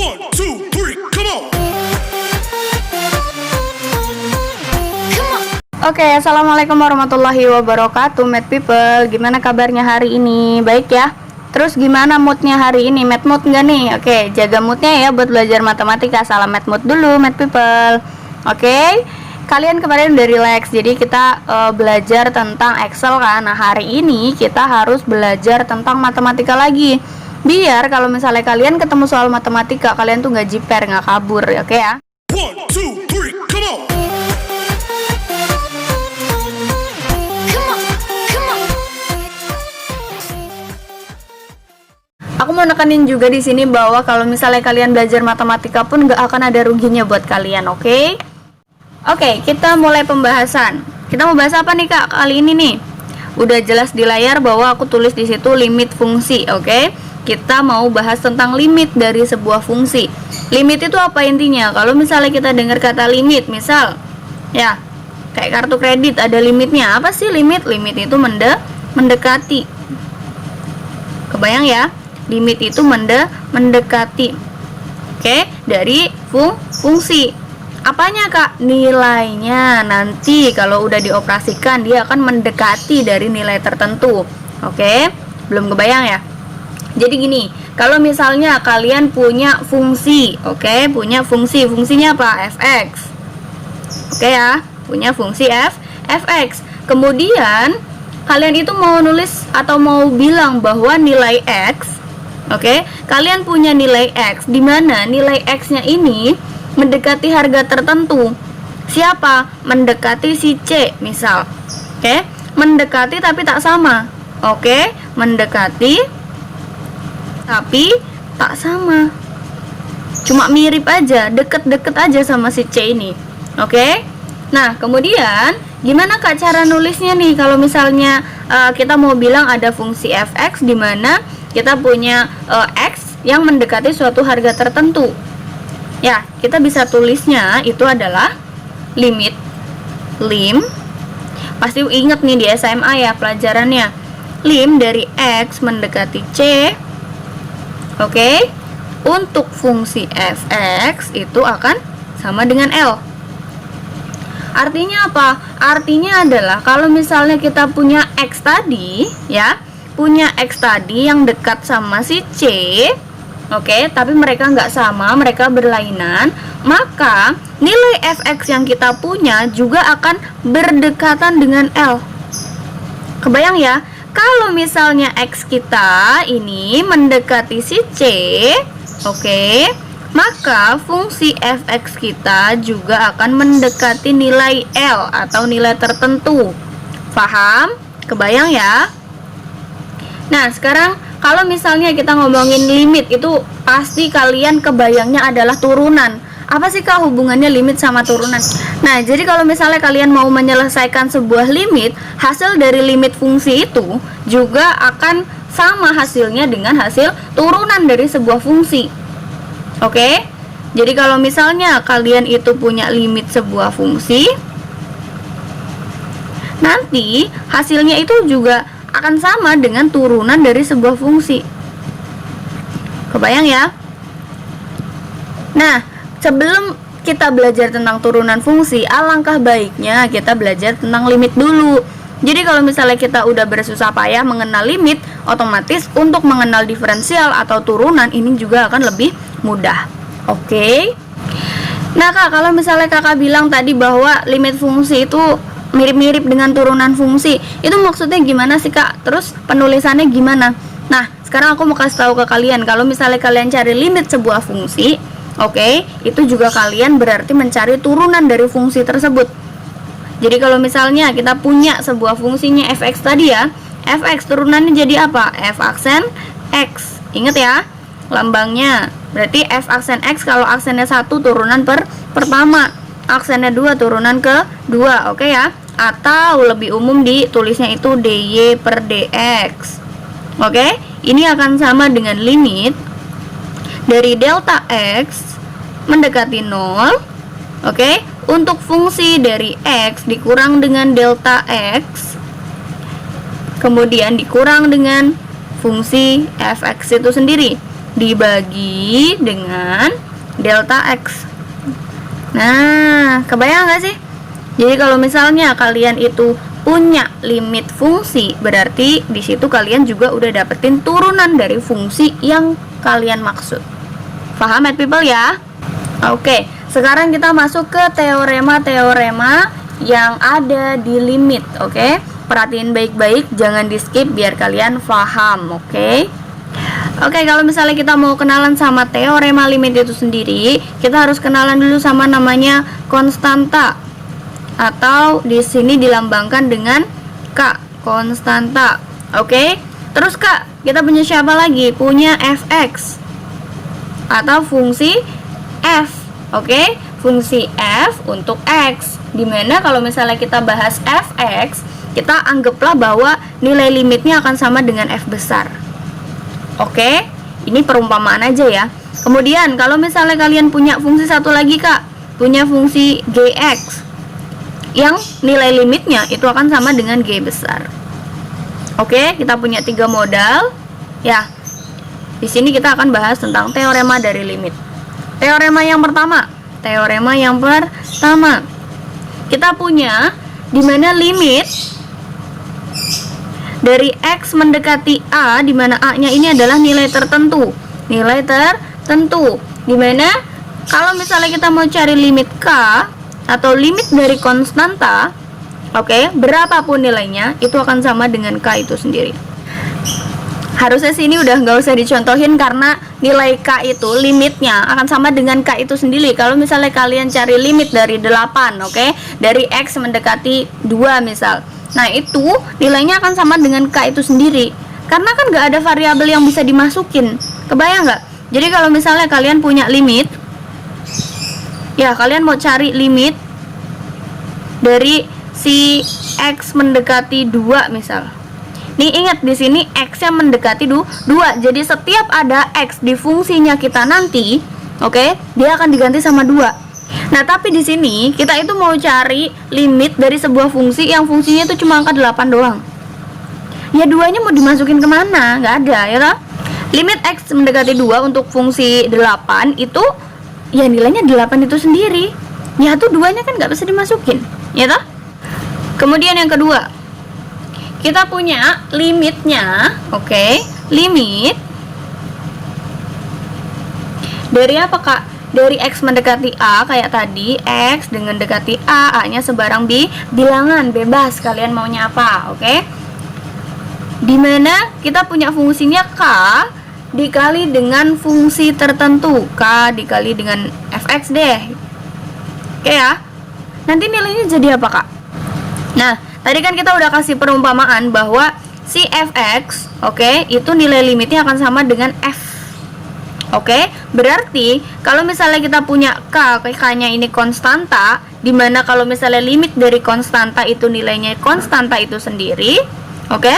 One, two, three, come on. Oke, assalamualaikum warahmatullahi wabarakatuh, Math People. Gimana kabarnya hari ini? Baik ya? Terus gimana moodnya hari ini? Math mood nggak nih? Oke, jaga moodnya ya buat belajar matematika. Salam Math mood dulu, Math People. Oke, kalian kemarin udah relax, jadi kita belajar tentang Excel kan. Nah, hari ini kita harus belajar tentang matematika lagi. Biar kalau misalnya kalian ketemu soal matematika, kalian tuh nggak jiper, nggak kabur, oke ya? One, two, three, come on. Aku mau nekanin juga di sini bahwa kalau misalnya kalian belajar matematika pun nggak akan ada ruginya buat kalian, oke? Oke, kita mulai pembahasan. Kita mau bahas apa nih Kak kali ini nih? Udah jelas di layar bahwa aku tulis di situ limit fungsi, oke? Kita mau bahas tentang limit dari sebuah fungsi. Limit itu apa intinya? Kalau misalnya kita dengar kata limit, misal ya kayak kartu kredit ada limitnya. Apa sih limit? Limit itu mendekati. Kebayang ya? Limit itu mendekati. Oke, dari fungsi. Apanya Kak? Nilainya. Nanti kalau udah dioperasikan dia akan mendekati dari nilai tertentu. Oke, belum kebayang ya? Jadi gini, kalau misalnya kalian punya fungsi, oke, punya fungsi, fungsinya apa? Fx. Oke ya, punya fungsi fx. Kemudian kalian itu mau nulis atau mau bilang bahwa nilai x, oke, kalian punya nilai x, di mana nilai x-nya ini mendekati harga tertentu. Siapa? Mendekati si C, misal. Oke, mendekati tapi tak sama. Oke, mendekati tapi tak sama. Cuma mirip aja, deket-deket aja sama si C ini. Oke? Nah, kemudian gimana Kak cara nulisnya nih? Kalau misalnya kita mau bilang ada fungsi fx di mana kita punya x yang mendekati suatu harga tertentu. Ya, kita bisa tulisnya itu adalah limit pasti inget nih di SMA ya pelajarannya. Lim dari x mendekati c. Oke, untuk fungsi fx itu akan sama dengan L. Artinya apa? Artinya adalah kalau misalnya kita punya x tadi, ya, punya x tadi yang dekat sama si C, oke, tapi mereka nggak sama, mereka berlainan, maka nilai fx yang kita punya juga akan berdekatan dengan L. Kebayang ya? Kalau misalnya x kita ini mendekati si C, oke, maka fungsi fx kita juga akan mendekati nilai L atau nilai tertentu. Paham? Kebayang ya? Nah, sekarang kalau misalnya kita ngomongin limit, itu pasti kalian kebayangnya adalah turunan. Apa sih Kak hubungannya limit sama turunan? Nah, jadi kalau misalnya kalian mau menyelesaikan sebuah limit, hasil dari limit fungsi itu juga akan sama hasilnya dengan hasil turunan dari sebuah fungsi. Oke? Jadi kalau misalnya kalian itu punya limit sebuah fungsi, nanti hasilnya itu juga akan sama dengan turunan dari sebuah fungsi. Kebayang ya? Nah, sebelum kita belajar tentang turunan fungsi, alangkah baiknya kita belajar tentang limit dulu. Jadi kalau misalnya kita udah bersusah payah mengenal limit, otomatis untuk mengenal diferensial atau turunan ini juga akan lebih mudah. Oke? Nah Kak, kalau misalnya Kakak bilang tadi bahwa limit fungsi itu mirip-mirip dengan turunan fungsi, itu maksudnya gimana sih Kak? Terus penulisannya gimana? Nah, sekarang aku mau kasih tahu ke kalian, kalau misalnya kalian cari limit sebuah fungsi, oke, itu juga kalian berarti mencari turunan dari fungsi tersebut. Jadi kalau misalnya kita punya sebuah fungsinya fx tadi ya, fx turunannya jadi apa? F aksen x. Ingat ya, lambangnya. Berarti f aksen x kalau aksennya 1 turunan pertama, aksennya 2 turunan ke 2, oke ya? Atau lebih umum ditulisnya itu dy per dx. Oke, ini akan sama dengan limit dari delta x mendekati 0. Oke, untuk fungsi dari x dikurang dengan delta x, kemudian dikurang dengan fungsi fx itu sendiri. dibagi dengan delta X. Nah, kebayang nggak sih? Jadi kalau misalnya kalian itu punya limit fungsi, berarti di situ kalian juga udah dapetin turunan dari fungsi yang kalian maksud. Paham at people ya? Oke, sekarang kita masuk ke teorema-teorema yang ada di limit. Oke, perhatiin baik-baik, jangan di skip biar kalian paham. Oke, kalau misalnya kita mau kenalan sama teorema limit itu sendiri, kita harus kenalan dulu sama namanya konstanta, atau di sini dilambangkan dengan K, konstanta. Oke, terus Kak, kita punya siapa lagi? Punya fx atau fungsi f. Oke, fungsi f untuk x. Dimana kalau misalnya kita bahas fx, kita anggaplah bahwa nilai limitnya akan sama dengan f besar. Oke, ini perumpamaan aja ya. Kemudian kalau misalnya kalian punya fungsi satu lagi Kak, punya fungsi gx, yang nilai limitnya itu akan sama dengan g besar. Oke, kita punya 3 modal. Ya, di sini kita akan bahas tentang teorema dari limit. Teorema yang pertama, kita punya dimana limit dari x mendekati a, dimana a-nya ini adalah nilai tertentu. Dimana kalau misalnya kita mau cari limit k atau limit dari konstanta, oke, berapapun nilainya itu akan sama dengan k itu sendiri. Harusnya sini udah nggak usah dicontohin karena nilai k itu limitnya akan sama dengan k itu sendiri. Kalau misalnya kalian cari limit dari 8, oke, dari x mendekati 2 misal, nah itu nilainya akan sama dengan k itu sendiri. Karena kan nggak ada variabel yang bisa dimasukin. Kebayang nggak? Jadi kalau misalnya kalian punya limit, ya kalian mau cari limit dari si x mendekati 2 misal. Nih ingat di sini x-nya mendekati 2. Jadi setiap ada x di fungsinya kita nanti, oke, dia akan diganti sama 2. Nah, tapi di sini kita itu mau cari limit dari sebuah fungsi yang fungsinya itu cuma angka 8 doang. Ya 2-nya mau dimasukin kemana? Nggak ada, ya toh? Limit x mendekati 2 untuk fungsi 8 itu ya nilainya 8 itu sendiri. Ya tuh 2-nya kan nggak bisa dimasukin, ya toh? Kemudian yang kedua, kita punya limitnya, oke, limit dari apa Kak? Dari x mendekati a kayak tadi, x dengan dekati a, a-nya sebarang bilangan, bebas kalian maunya apa, oke? Dimana kita punya fungsinya k dikali dengan fungsi tertentu, k dikali dengan fx deh, oke ya? Nanti nilainya jadi apa Kak? Nah, tadi kan kita udah kasih perumpamaan bahwa si fx, oke, itu nilai limitnya akan sama dengan f. Oke, berarti kalau misalnya kita punya k-nya ini konstanta, dimana kalau misalnya limit dari konstanta itu nilainya konstanta itu sendiri, oke,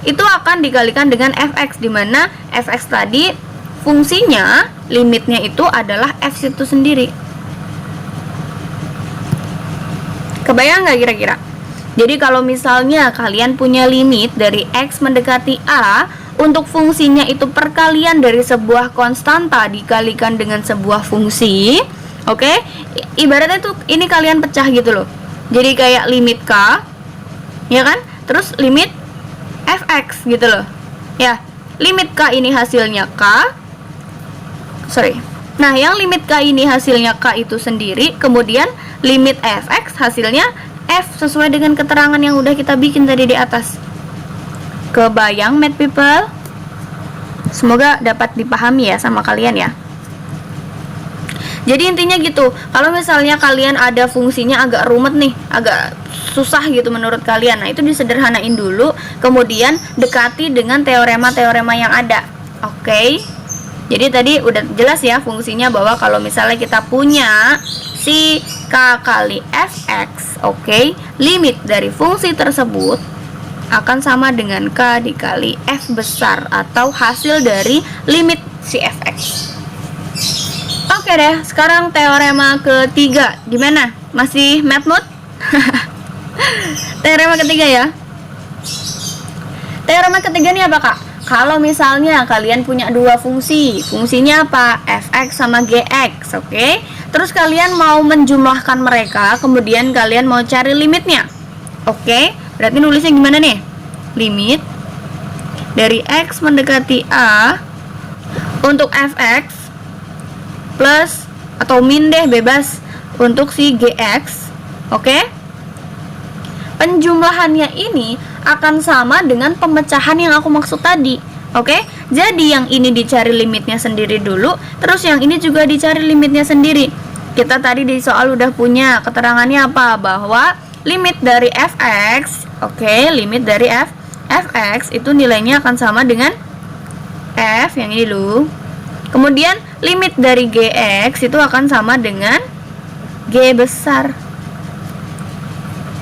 itu akan dikalikan dengan fx, dimana fx tadi fungsinya limitnya itu adalah f itu sendiri. Kebayang nggak kira-kira? Jadi kalau misalnya kalian punya limit dari x mendekati a, untuk fungsinya itu perkalian dari sebuah konstanta dikalikan dengan sebuah fungsi, oke? Ibaratnya tuh ini kalian pecah gitu loh. Jadi kayak limit k, ya kan? Terus limit fx gitu loh. Ya, limit k ini hasilnya k. Nah, yang limit k ini hasilnya k itu sendiri, kemudian limit fx hasilnya f sesuai dengan keterangan yang udah kita bikin tadi di atas. Kebayang math people? Semoga dapat dipahami ya sama kalian ya. Jadi intinya gitu, kalau misalnya kalian ada fungsinya agak rumit nih, agak susah gitu menurut kalian, nah itu disederhanain dulu, kemudian dekati dengan teorema-teorema yang ada. Oke? Jadi tadi udah jelas ya fungsinya, bahwa kalau misalnya kita punya si k kali fx, oke, limit dari fungsi tersebut akan sama dengan k dikali f besar, atau hasil dari limit si fx. Oke deh, sekarang teorema ketiga. Gimana? Masih math mood? Teorema ketiga ya. Teorema ketiga ini apa Kak? Kalau misalnya kalian punya dua fungsi, fungsinya apa? Fx sama gx, oke? Terus kalian mau menjumlahkan mereka, kemudian kalian mau cari limitnya. Oke? Berarti nulisnya gimana nih? Limit dari x mendekati a untuk fx plus atau min deh, bebas, untuk si gx. Oke? Penjumlahannya ini akan sama dengan pemecahan yang aku maksud tadi. Oke? Jadi yang ini dicari limitnya sendiri dulu, terus yang ini juga dicari limitnya sendiri. Kita tadi di soal udah punya keterangannya apa? Bahwa limit dari fx, oke, limit dari fx itu nilainya akan sama dengan f yang ini dulu. Kemudian limit dari gx itu akan sama dengan g besar.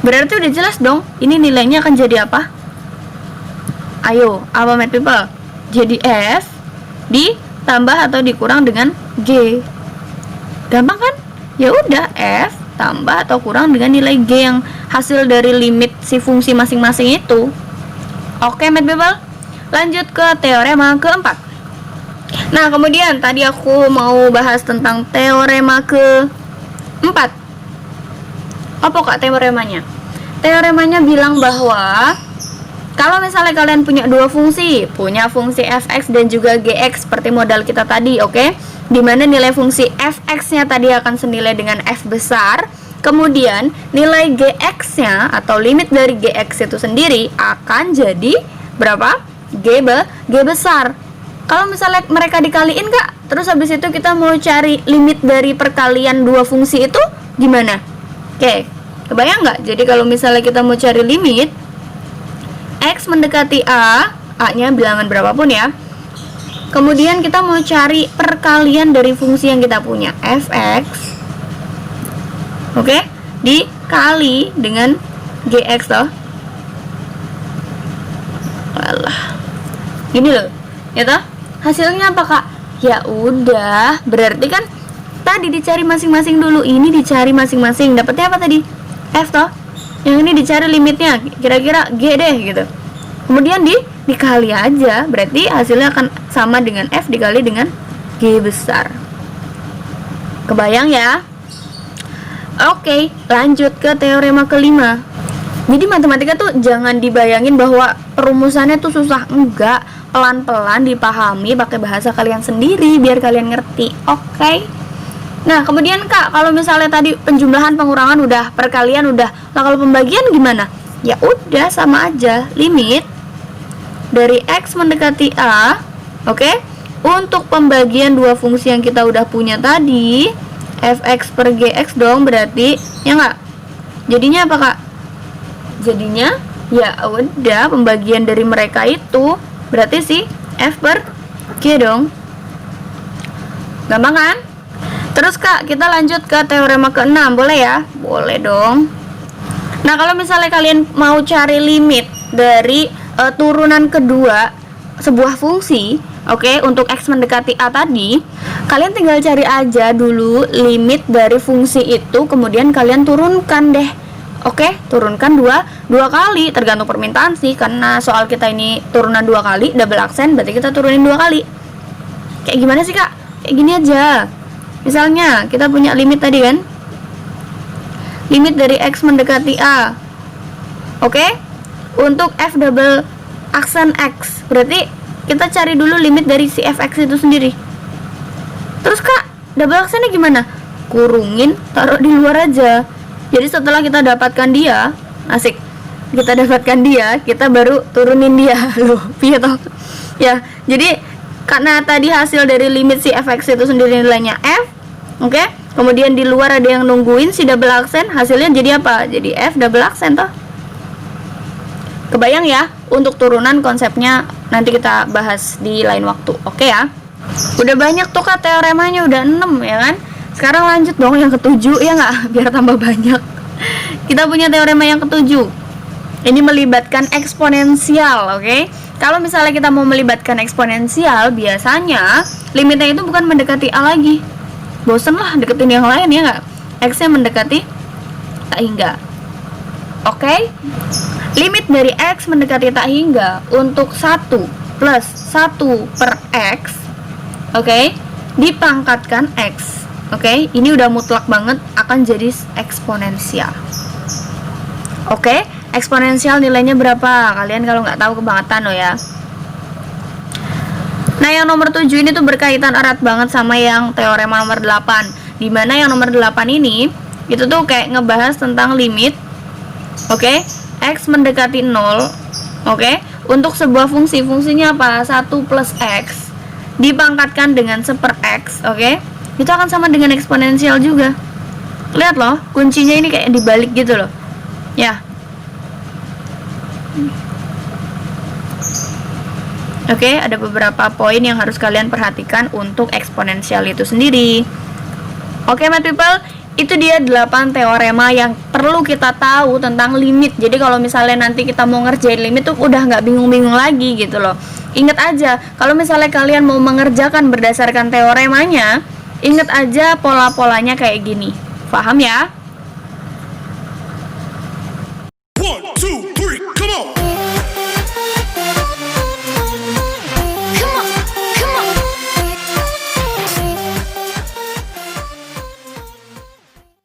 Berarti udah jelas dong, ini nilainya akan jadi apa? Ayo, apa math people? Jadi f ditambah atau dikurang dengan g. Gampang kan? Ya udah, f tambah atau kurang dengan nilai g yang hasil dari limit si fungsi masing-masing itu. Oke, math people. Lanjut ke teorema keempat. Nah, kemudian tadi aku mau bahas tentang teorema keempat. Apa kak teoremanya? Teoremanya bilang bahwa kalau misalnya kalian punya dua fungsi, punya fungsi fx dan juga gx seperti modal kita tadi, oke? Dimana nilai fungsi fx-nya tadi akan senilai dengan f besar, kemudian nilai gx-nya atau limit dari gx itu sendiri akan jadi berapa? G besar. Kalau misalnya mereka dikaliin kak, terus habis itu kita mau cari limit dari perkalian dua fungsi itu gimana? Oke, kebayang nggak? Jadi kalau misalnya kita mau cari limit x mendekati a-nya bilangan berapapun ya. Kemudian kita mau cari perkalian dari fungsi yang kita punya, fx, oke, dikali dengan gx loh. Alah, gini loh, ya toh? Hasilnya apa kak? Ya udah, berarti kan tadi dicari masing-masing dulu, ini dicari masing-masing. Dapatnya apa tadi? F toh. Yang ini dicari limitnya, kira-kira G deh gitu. Kemudian dikali aja, berarti hasilnya akan sama dengan F dikali dengan G besar. Kebayang ya? Oke, lanjut ke teorema kelima. Jadi matematika tuh jangan dibayangin bahwa perumusannya tuh susah, enggak. Pelan-pelan dipahami pakai bahasa kalian sendiri biar kalian ngerti. Oke? Nah, kemudian kak, kalau misalnya tadi penjumlahan, pengurangan udah, perkalian udah, lah kalau pembagian gimana? Ya udah, sama aja. Limit dari x mendekati a, oke? Untuk pembagian dua fungsi yang kita udah punya tadi, fx per gx dong, berarti ya nggak? Jadinya apa kak? Jadinya ya udah, pembagian dari mereka itu berarti si f per g dong. Gampang kan? Terus kak, kita lanjut ke teorema ke-6, boleh ya? Boleh dong. Nah, kalau misalnya kalian mau cari limit dari turunan kedua sebuah fungsi, oke, untuk x mendekati a tadi, kalian tinggal cari aja dulu limit dari fungsi itu, kemudian kalian turunkan deh. Oke, turunkan dua kali, tergantung permintaan sih, karena soal kita ini turunan 2 kali, double aksen, berarti kita turunin 2 kali. Kayak gimana sih kak? Kayak gini aja. Misalnya kita punya limit tadi kan, limit dari x mendekati a, oke, untuk f double aksen x, berarti kita cari dulu limit dari si fx itu sendiri. Terus kak, double aksennya gimana? Kurungin, taruh di luar aja. Jadi setelah kita dapatkan dia, asik, kita dapatkan dia, kita baru turunin dia. Loh, piye toh? Ya, jadi karena tadi hasil dari limit si fx itu sendiri nilainya f, oke? Kemudian di luar ada yang nungguin si double aksen, hasilnya jadi apa? Jadi f double aksen toh. Kebayang ya? Untuk turunan konsepnya nanti kita bahas di lain waktu. Oke ya? Udah banyak tuh kak teoremanya, udah 6 ya kan? Sekarang lanjut dong yang ke-7 ya nggak? Biar tambah banyak. Kita punya teorema yang ke-7. Ini melibatkan eksponensial, oke? Kalau misalnya kita mau melibatkan eksponensial, biasanya limitnya itu bukan mendekati a lagi. Bosen lah deketin yang lain ya nggak? X-nya mendekati tak hingga. Oke? Limit dari x mendekati tak hingga untuk 1 plus 1/x, oke, dipangkatkan x. Oke, ini udah mutlak banget akan jadi eksponensial. Oke, eksponensial nilainya berapa? Kalian kalau nggak tahu kebangetan loh ya. Nah, yang nomor 7 ini tuh berkaitan erat banget sama yang teorema nomor 8. Dimana yang nomor 8 ini, itu tuh kayak ngebahas tentang limit, oke, x mendekati 0, oke, untuk sebuah fungsi. Fungsinya apa? 1 plus x dipangkatkan dengan 1/x, oke, itu akan sama dengan eksponensial juga. Lihat loh, kuncinya ini kayak dibalik gitu loh. Ya. Oke, ada beberapa poin yang harus kalian perhatikan untuk eksponensial itu sendiri. Oke, math people, itu dia 8 teorema yang perlu kita tahu tentang limit. Jadi kalau misalnya nanti kita mau ngerjain limit tuh udah nggak bingung-bingung lagi gitu loh. Ingat aja, kalau misalnya kalian mau mengerjakan berdasarkan teoremanya, ingat aja pola-polanya kayak gini. Paham ya?